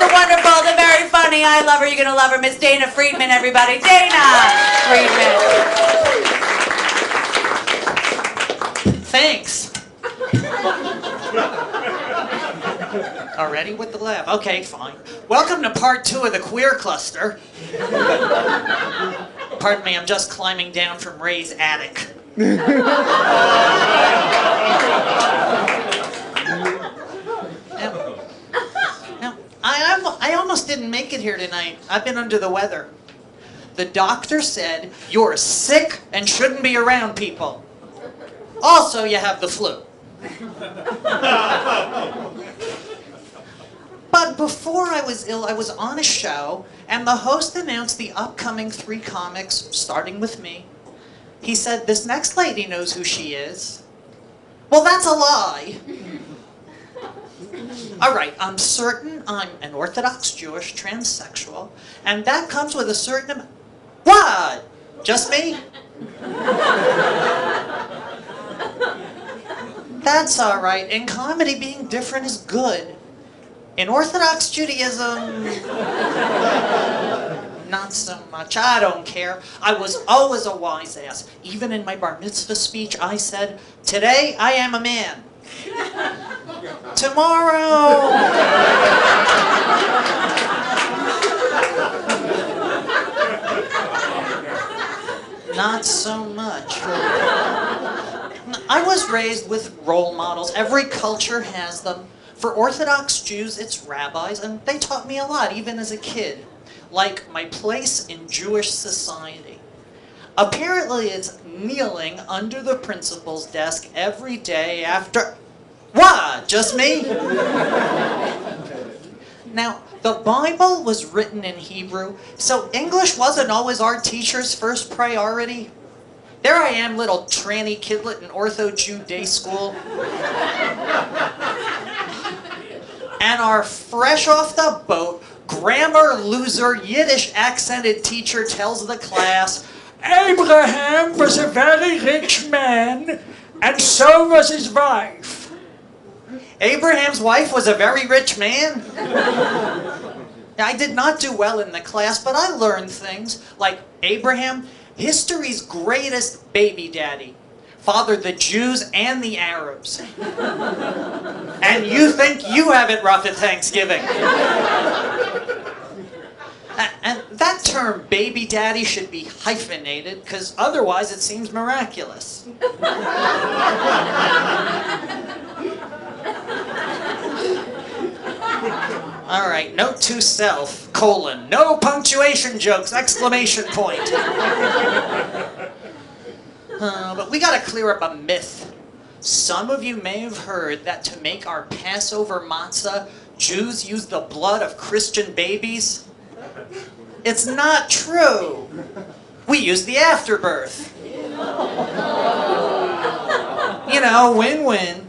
the wonderful, the very funny, I love her, you're gonna love her, Miss Dana Friedman, everybody. Dana Friedman. Thanks. Already with the laugh. Okay, fine. Welcome to part 2 of the queer cluster. Pardon me, I'm just climbing down from Ray's attic. I almost didn't make it here tonight. I've been under the weather. The doctor said you're sick and shouldn't be around people. Also, you have the flu. But before I was ill, I was on a show, and the host announced the upcoming 3 comics, starting with me. He said, this next lady knows who she is. Well, that's a lie. All right, I'm certain I'm an Orthodox Jewish transsexual, and that comes with a certain... What? Just me? That's all right. In comedy, being different is good. In Orthodox Judaism, not so much. I don't care. I was always a wise ass. Even in my bar mitzvah speech, I said, today I am a man. Tomorrow. Not so much. I was raised with role models. Every culture has them. For Orthodox Jews, it's rabbis, and they taught me a lot, even as a kid. Like my place in Jewish society. Apparently, it's kneeling under the principal's desk every day after... What? Just me? Now, the Bible was written in Hebrew, so English wasn't always our teacher's first priority. There I am, little tranny kidlet in Ortho Jew day school. And our fresh off the boat, grammar loser, Yiddish accented teacher tells the class, Abraham was a very rich man, and so was his wife. Abraham's wife was a very rich man? I did not do well in the class, but I learned things, like Abraham, history's greatest baby daddy, fathered the Jews and the Arabs. And you think you have it rough at Thanksgiving. And that term, baby daddy, should be hyphenated, because otherwise it seems miraculous. All right, note to self, colon, no punctuation jokes, exclamation point. But we gotta clear up a myth. Some of you may have heard that to make our Passover matzah, Jews use the blood of Christian babies. It's not true. We use the afterbirth. You know, win-win.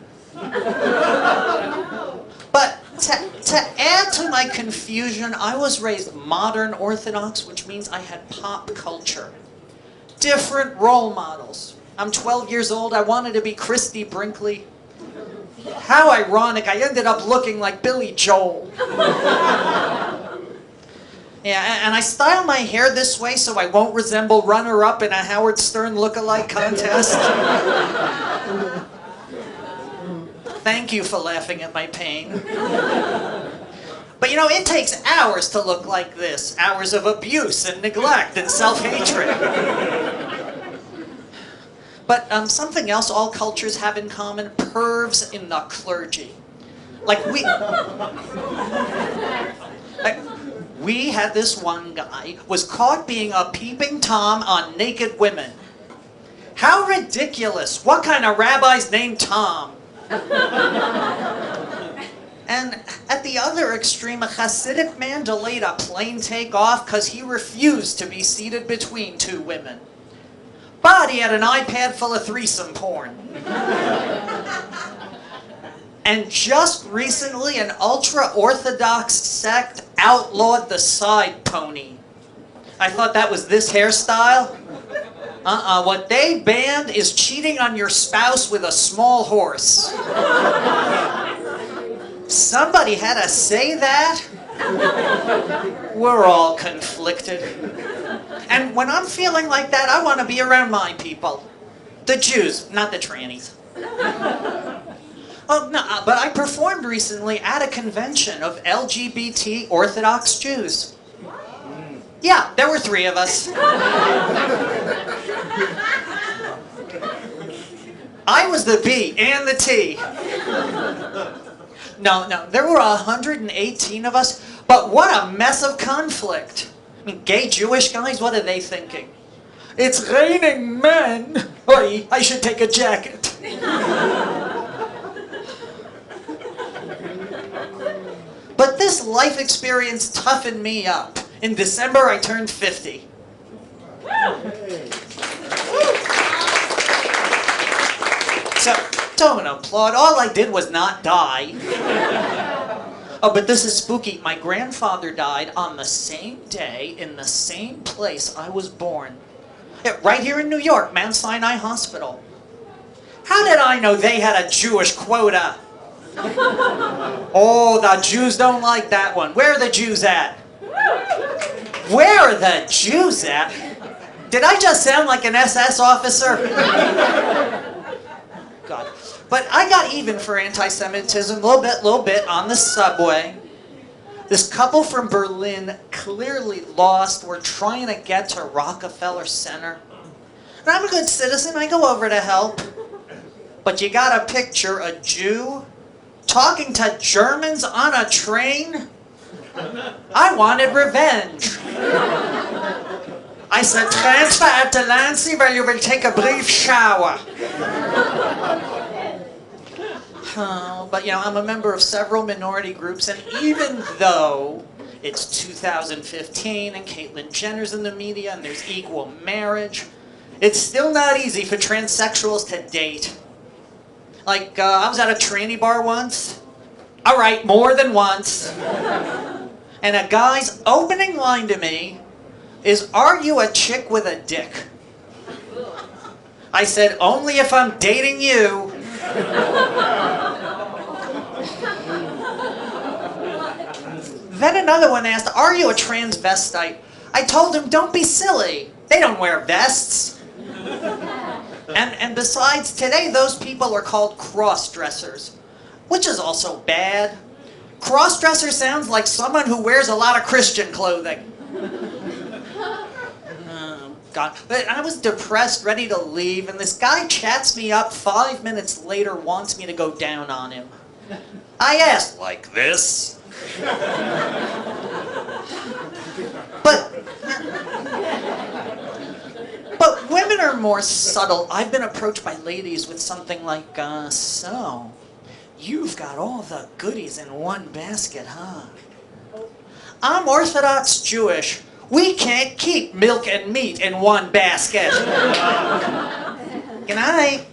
But to add to my confusion, I was raised modern Orthodox, which means I had pop culture. Different role models. I'm 12 years old, I wanted to be Christy Brinkley. How ironic, I ended up looking like Billy Joel. Yeah, and I style my hair this way so I won't resemble runner-up in a Howard Stern look-alike contest. Thank you for laughing at my pain. But you know, it takes hours to look like this. Hours of abuse and neglect and self-hatred. But something else all cultures have in common, pervs in the clergy. We had this one guy, was caught being a peeping Tom on naked women. How ridiculous. What kind of rabbi's named Tom? And at the other extreme, a Hasidic man delayed a plane takeoff because he refused to be seated between 2 women. But he had an iPad full of threesome porn. And just recently, an ultra-Orthodox sect outlawed the side pony. I thought that was this hairstyle. What they banned is cheating on your spouse with a small horse. Somebody had to say that. We're all conflicted. And when I'm feeling like that, I want to be around my people. The Jews, not the trannies. Oh, no, but I performed recently at a convention of LGBT Orthodox Jews. Yeah, there were 3 of us. I was the B and the T. No, there were 118 of us, but what a mess of conflict. I mean, gay Jewish guys, what are they thinking? It's raining men. Oi, I should take a jacket. But this life experience toughened me up. In December, I turned 50. So, don't applaud. All I did was not die. Oh, but this is spooky. My grandfather died on the same day in the same place I was born. Yeah, right here in New York, Mount Sinai Hospital. How did I know they had a Jewish quota? Oh, the Jews don't like that one. Where are the Jews at? Where are the Jews at? Did I just sound like an SS officer? God. But I got even for anti-Semitism a little bit on the subway. This couple from Berlin clearly lost. We're trying to get to Rockefeller Center. And I'm a good citizen. I go over to help. But you gotta picture a Jew talking to Germans on a train? I wanted revenge. I said, transfer at Delancey where you will take a brief shower. Oh, but you know, I'm a member of several minority groups, and even though it's 2015 and Caitlyn Jenner's in the media and there's equal marriage, it's still not easy for transsexuals to date. Like, I was at a tranny bar once. All right, more than once. And a guy's opening line to me is, "Are you a chick with a dick?" I said, "Only if I'm dating you." Then another one asked, "Are you a transvestite?" I told him, "Don't be silly. They don't wear vests." And besides, today those people are called cross-dressers, which is also bad. Cross-dresser sounds like someone who wears a lot of Christian clothing. Oh, God. But I was depressed, ready to leave, and this guy chats me up 5 minutes later, wants me to go down on him. I asked, "Like this?" But women are more subtle. I've been approached by ladies with something like, "So, you've got all the goodies in one basket, huh?" I'm Orthodox Jewish. We can't keep milk and meat in one basket. Good night.